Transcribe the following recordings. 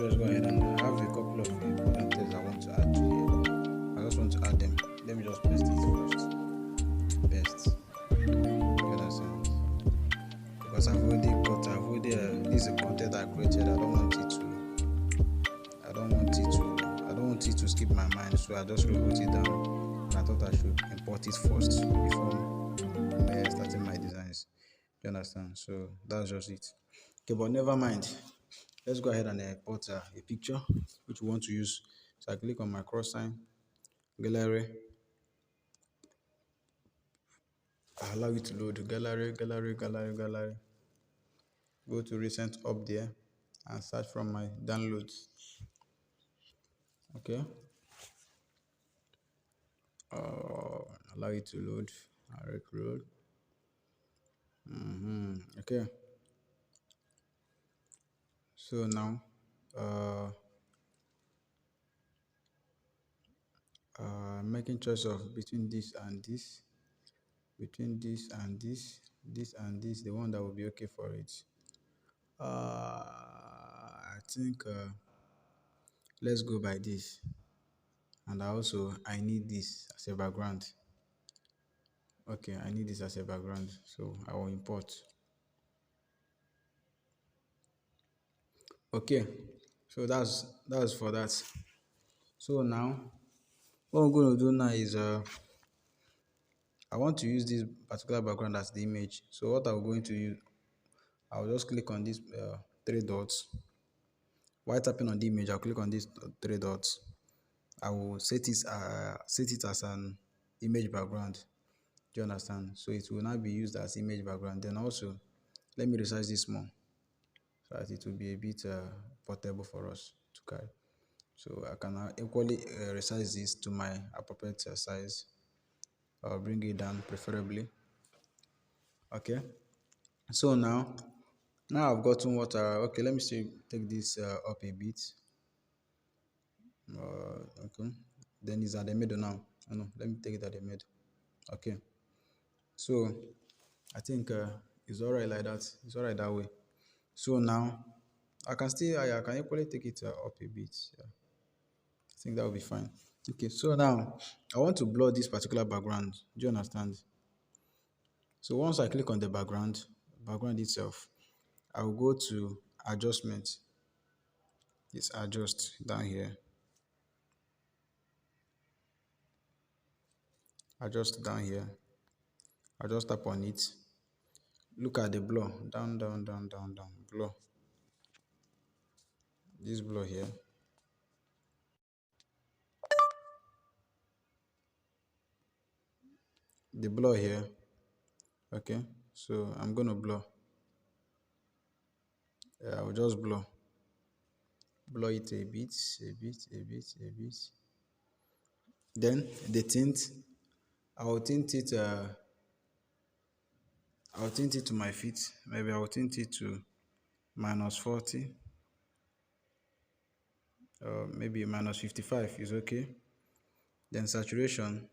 just go ahead and I have a couple of important things I want to add to here. I just want to add them. Let me just paste it first. Paste. You understand? Because this is a content I created. I don't want it to skip my mind. So I just wrote it down. And I thought I should import it first before starting my designs. You understand? So that's just it. Okay, but never mind. Let's go ahead and import a picture which we want to use. So I click on my cross sign, gallery. I allow it to load gallery. Go to recent up there and search from my downloads. Okay. Allow it to load. Load. Okay. So now, making choice of between this and this, this and this, the one that will be okay for it. I think let's go by this. And I need this as a background. Okay, I need this as a background, so I will import. Okay, so that's for that. So now, what I'm going to do now is I want to use this particular background as the image. So what I'm going to use, I'll just click on these three dots. While tapping on the image, I'll click on these three dots. I will set it as an image background. Do you understand? So it will not be used as image background. Then also, let me resize this more so that it will be a bit portable for us to carry. So I can equally resize this to my appropriate size. I'll bring it down preferably. Okay. So now I've gotten what. Okay, let me see. Take this up a bit. Okay. Then it's at the middle now. Oh, no, let me take it at the middle. Okay. So I think it's alright like that. It's alright that way. So now I can equally take it up a bit. Yeah. I think that will be fine. Okay, so now I want to blur this particular background. Do you understand? So once I click on the background itself, I will go to adjustment. It's adjust down here. Adjust down here. I just tap on it. Look at the blur. Down. Blur. This blur here. The blur here. Okay. So I'm gonna blur. I will just blur. Blur it a bit. Then the tint. I will tint it. I'll tint it to my fit. Maybe I'll tint it to -40. Maybe -55 is okay. Then saturation.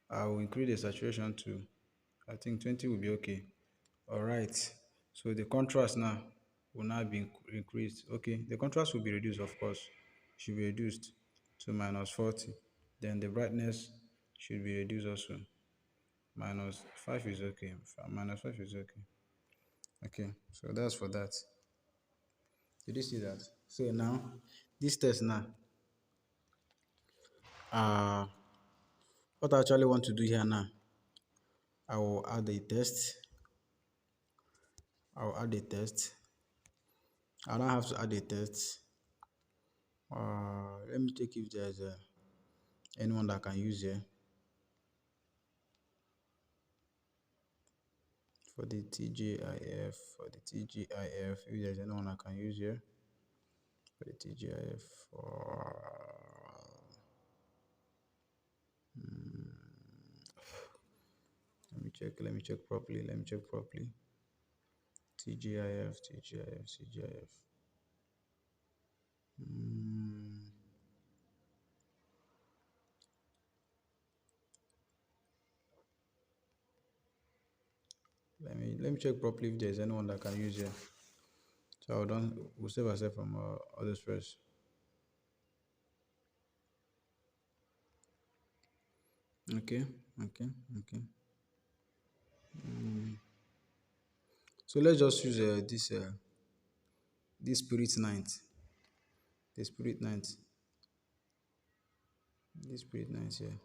I will increase the saturation to, I think 20 will be okay. All right. So the contrast now will now be increased. Okay. The contrast will be reduced, of course. Should be reduced to -40. Then the brightness should be reduced also. -5 is okay. -5 is okay. Okay. So that's for that. Did you see that? So now, this test now, uh, what I actually want to do here now, I will add a test. I'll add a test. I don't have to add a test. Let me check if there's anyone that can use here. For the TGIF, if there's anyone I can use here. For the TGIF, let me check properly. TGIF. Let me check properly if there's anyone that can use here. So we'll save ourselves from all the stress. Okay, okay, okay. So let's just use this spirit night. The spirit night. This spirit night here.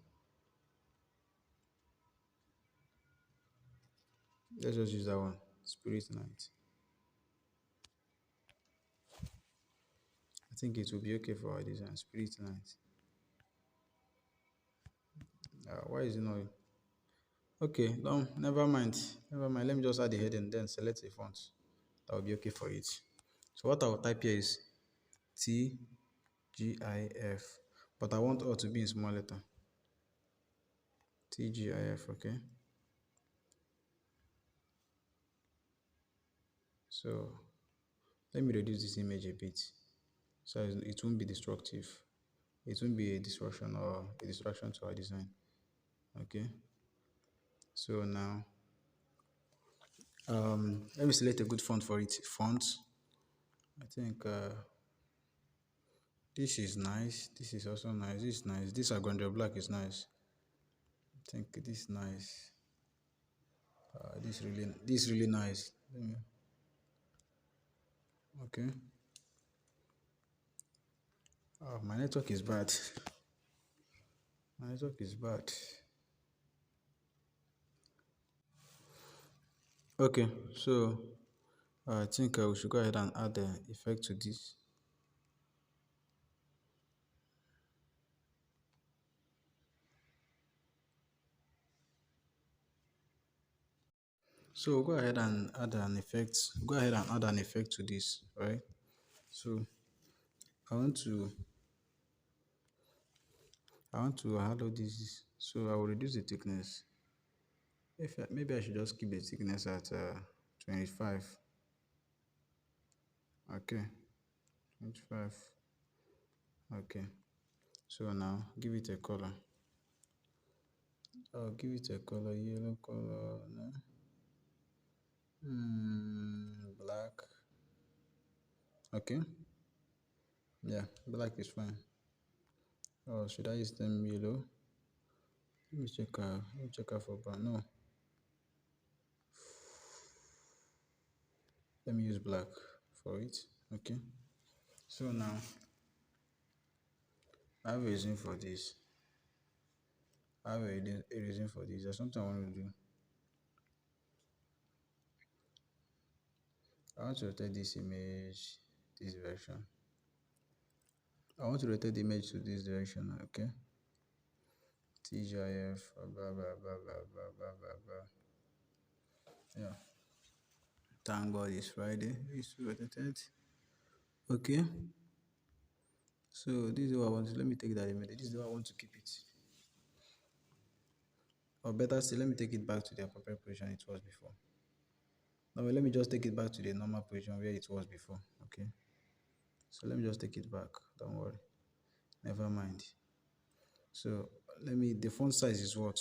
Let's just use that one. Spirit night. I think it will be okay for our design. Spirit night. Why is it not? Okay, don't never mind. Never mind. Let me just add the heading, then select a font. That will be okay for it. So what I will type here is TGIF. But I want all to be in small letter. TGIF, okay. So let me reduce this image a bit. So it won't be destructive. It won't be a disruption or a distraction to our design. Okay. So now let me select a good font for it. Font. I think this is nice. This is also nice. This is nice. This Agondra black is nice. I think this is nice. This really nice. Okay. My network is bad. My network is bad. Okay, so I think we should go ahead and add the effect to this. So go ahead and add an effect. Go ahead and add an effect to this, right? So I want to handle this. So I will reduce the thickness. Maybe I should just keep the thickness at 25. Okay, 25. Okay. So now give it a color. I'll give it a color, yellow color. No? Black. Okay. Yeah, black is fine. Or should I use them yellow? Let me check her for brown. No. Let me use black for it. Okay. So now I have a reason for this. I have a reason for this. There's something I want to do. I want to rotate this image this direction. I want to rotate the image to this direction. Okay. TGIF. Blah, blah, blah, blah, blah, blah, blah, blah. Yeah. Thank God it's Friday. It's rotated. Okay. So this is what I want to, let me take that image. This is what I want to keep it. Or better still, let me take it back to the appropriate position it was before. Now let me just take it back to the normal position where it was before. Okay. So let me just take it back. Don't worry. Never mind. So the font size is what?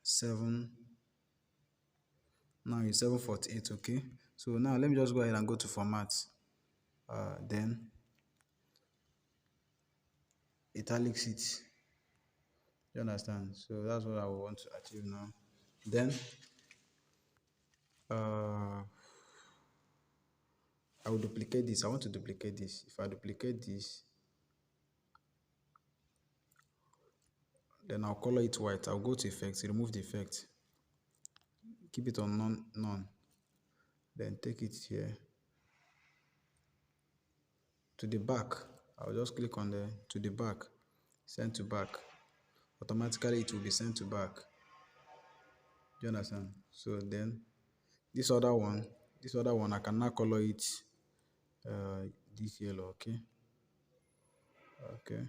7. Now it's 748. Okay. So now let me just go ahead and go to format. Then italics it. You understand? So that's what I want to achieve now. Then I will duplicate this. I want to duplicate this. If I duplicate this, then I'll color it white. I'll go to effects, remove the effect, keep it on none. Then take it here to the back. I'll just click on the to the back, send to back. Automatically it will be sent to back. Do you understand? So then this other one, I can now color it this yellow. Okay. Okay.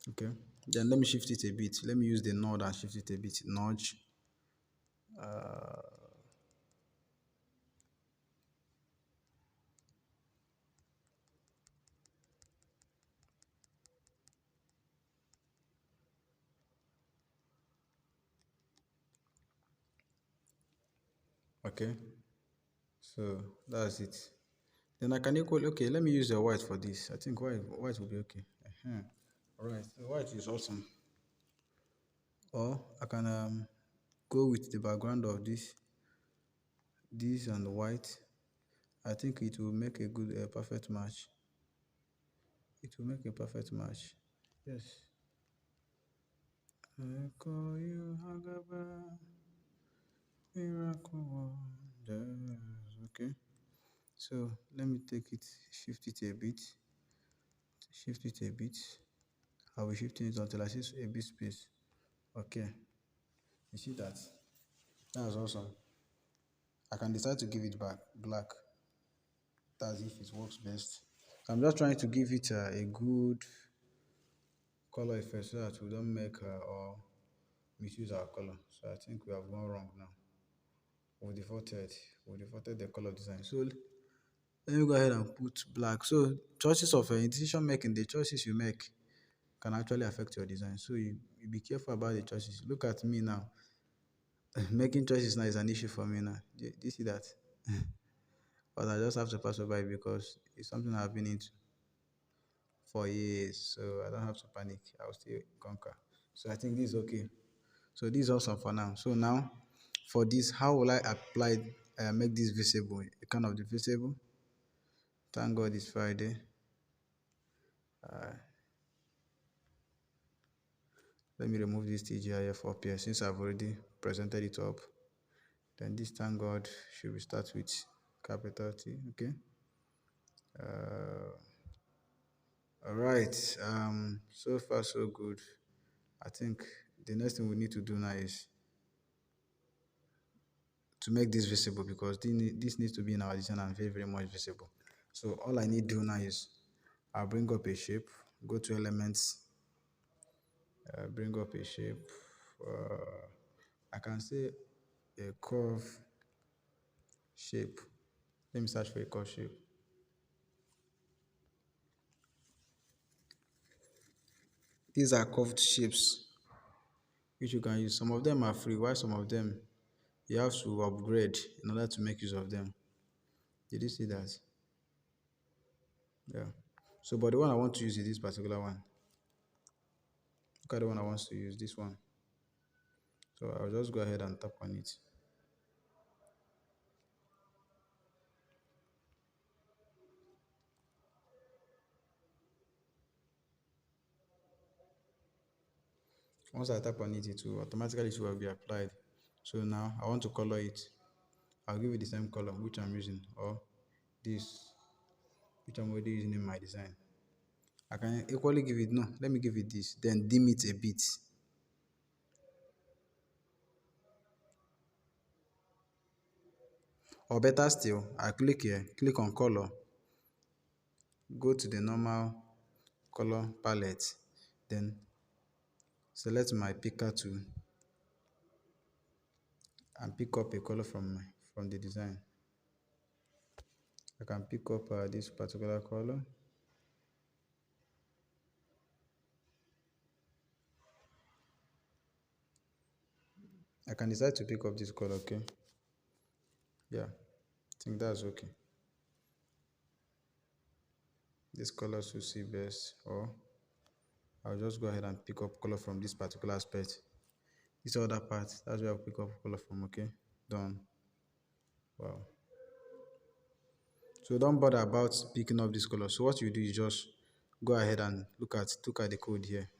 Okay. Then let me shift it a bit. Let me use the node and shift it a bit. Nudge. Okay. So that's it. Then I can equally, okay, let me use the white for this. I think white will be okay. All right, so white is awesome. Or I can go with the background of this and white. I think it will make a good, perfect match. It will make a perfect match. Yes. I call you Hagaba, miracle wonders. Okay. So let me take it, shift it a bit, shift it a bit. I'll be shifting it until I see a bit space. Okay. You see that? That's awesome. I can decide to give it back black. That's if it works best. So I'm just trying to give it a good color effect so that we don't make or misuse our color. So I think we have gone wrong now. We defaulted. We defaulted the color design. So let me go ahead and put black. So choices of decision making, the choices you make can actually affect your design. So you be careful about the choices. Look at me now. Making choices now is an issue for me now. Do you see that? But I just have to pass over it because it's something I've been into for years. So I don't have to panic. I'll still conquer. So I think this is okay. So this is awesome for now. So now for this, how will I apply, make this visible? Kind of the visible. Thank God it's Friday. Let me remove this TGIF up here since I've already presented it up. Then this thank God should we start with capital T. Okay. All right. So far so good. I think the next thing we need to do now is to make this visible because this needs to be in our design and very much visible. So all I need to do now is I'll bring up a shape, go to elements, bring up a shape. I can say a curve shape. Let me search for a curve shape. These are curved shapes which you can use. Some of them are free, while some of them you have to upgrade in order to make use of them. Did you see that? Yeah. So, but the one I want to use is this particular one. Look at the one I want to use, this one. So I'll just go ahead and tap on it. Once I tap on it, it will automatically it will be applied. So now I want to color it. I'll give it the same color which I'm using, or this, which I'm already using in my design. I can equally give it, no, let me give it this, then dim it a bit. Or better still, I click here, click on color, go to the normal color palette, then select my picker tool and pick up a color from the design. I can pick up this particular color. I can decide to pick up this color, okay? Yeah, I think that's okay. This color should see best, or I'll just go ahead and pick up color from this particular aspect. This other part, that's where I'll pick up color from, okay? Done. Wow. So don't bother about picking up this color. So what you do is just go ahead and look at the code here.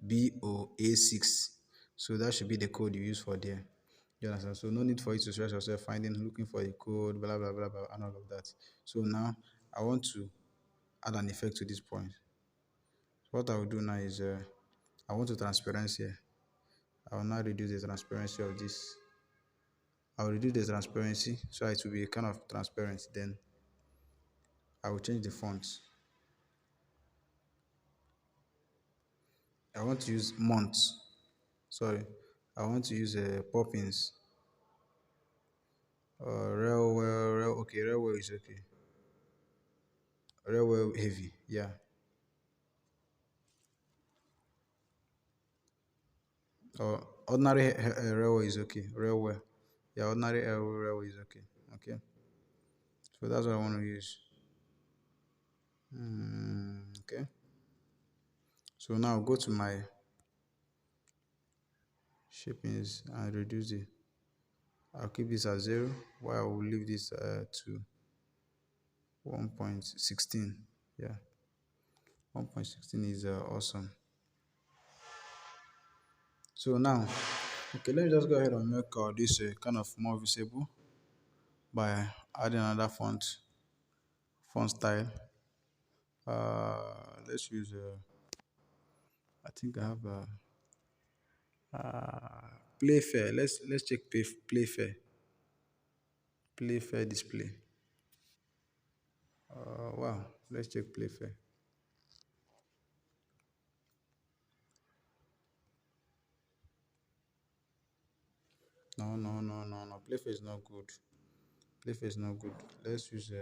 BABOA6. So that should be the code you use for there. You understand? So no need for you to stress yourself looking for the code, blah blah blah blah, and all of that. So now I want to add an effect to this point. So what I will do now is I want to transparency here. I will now reduce the transparency of this. I will reduce the transparency so it will be kind of transparent. Then I will change the font. I want to use months. Sorry, I want to use Poppins. Okay, railway is okay. Railway heavy, yeah. Or ordinary railway is okay. Railway. Yeah, ordinary arrow is okay. Okay, so that's what I want to use. Okay, so now go to my shapings and reduce it. I'll keep this at 0, while I will leave this to 1.16. Yeah, 1.16 is awesome. So now, okay, let me just go ahead and make this kind of more visible by adding another font style. Let's use I think I have Playfair. Let's check Playfair. Playfair display. Wow, let's check Playfair. No, no, no, no, no. Playfair is not good. Playfair is not good. Let's use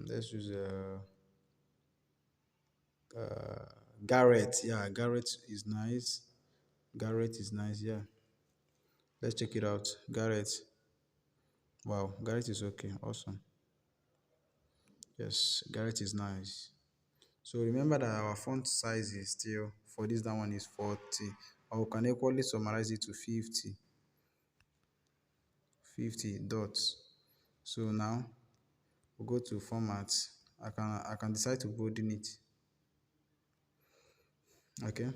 let's use Garrett. Yeah, Garrett is nice. Garrett is nice. Yeah, let's check it out. Garrett. Wow, Garrett is okay. Awesome. Yes, Garrett is nice. So remember that our font size is still for this that one is 40. Or we can equally summarize it to 50 dots. So now we'll go to format. I can decide to bolding it. Okay.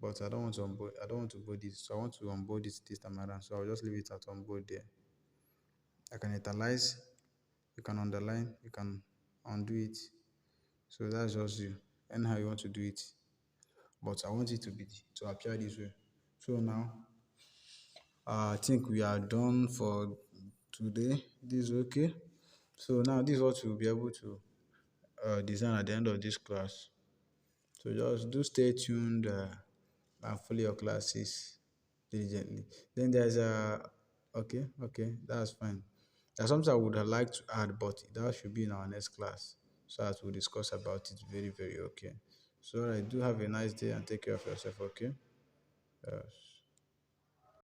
But I don't want to unbold I don't want to bold it. So I want to unbold it this time around. So I'll just leave it at unbold there. I can italize, you can underline, you can undo it. So that's just you. Anyhow you want to do it. But I want it to appear this way. So now I think we are done for today. This is okay. So now this is what we'll be able to design at the end of this class. So just do stay tuned and follow your classes diligently. Then there's okay, that's fine. There's something I would have liked to add, but that should be in our next class. So as we'll discuss about it very, very okay. So I do have a nice day and take care of yourself, okay? Yes.